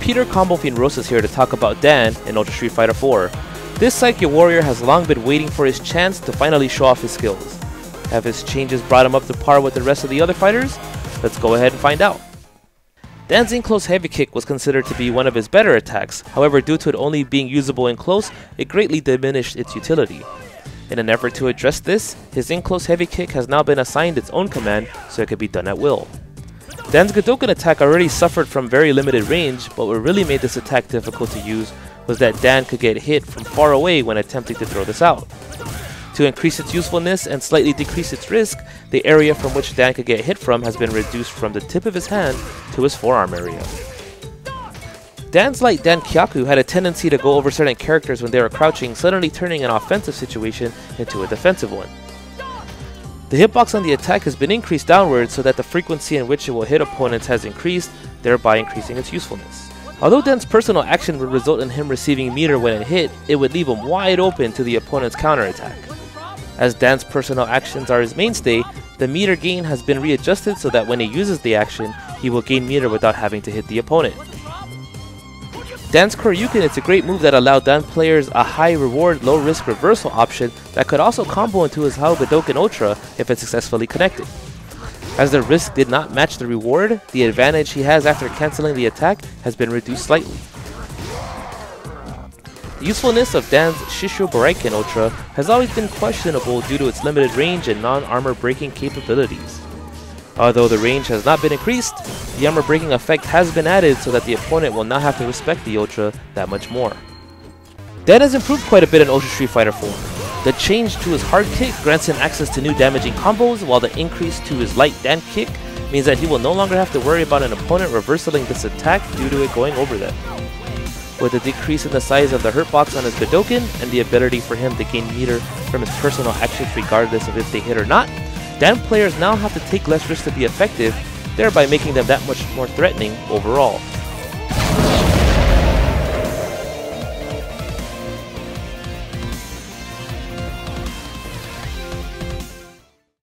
Peter Combo Fiend Rosas here to talk about Dan in Ultra Street Fighter 4. This Psychic Warrior has long been waiting for his chance to finally show off his skills. Have his changes brought him up to par with the rest of the other fighters? Let's go ahead and find out. Dan's in-close heavy kick was considered to be one of his better attacks, however due to it only being usable in close, it greatly diminished its utility. In an effort to address this, his in-close heavy kick has now been assigned its own command so it can be done at will. Dan's Godoken attack already suffered from very limited range, but what really made this attack difficult to use was that Dan could get hit from far away when attempting to throw this out. To increase its usefulness and slightly decrease its risk, the area from which Dan could get hit from has been reduced from the tip of his hand to his forearm area. Dan's light Dan Kyaku had a tendency to go over certain characters when they were crouching, suddenly turning an offensive situation into a defensive one. The hitbox on the attack has been increased downwards so that the frequency in which it will hit opponents has increased, thereby increasing its usefulness. Although Dan's personal action would result in him receiving meter when it hit, it would leave him wide open to the opponent's counterattack. As Dan's personal actions are his mainstay, the meter gain has been readjusted so that when he uses the action, he will gain meter without having to hit the opponent. Dan's Koryuken is a great move that allowed Dan players a high reward, low risk reversal option that could also combo into his How Godoken Ultra if it's successfully connected. As the risk did not match the reward, the advantage he has after cancelling the attack has been reduced slightly. The usefulness of Dan's Shisho Baraiken Ultra has always been questionable due to its limited range and non-armor breaking capabilities. Although the range has not been increased, the armor breaking effect has been added so that the opponent will not have to respect the Ultra that much more. Dan has improved quite a bit in Ultra Street Fighter 4. The change to his hard kick grants him access to new damaging combos, while the increase to his light Dan kick means that he will no longer have to worry about an opponent reversaling this attack due to it going over them. With a decrease in the size of the hurtbox on his Godoken and the ability for him to gain meter from his personal actions regardless of if they hit or not, Dan players now have to take less risk to be effective, thereby making them that much more threatening overall.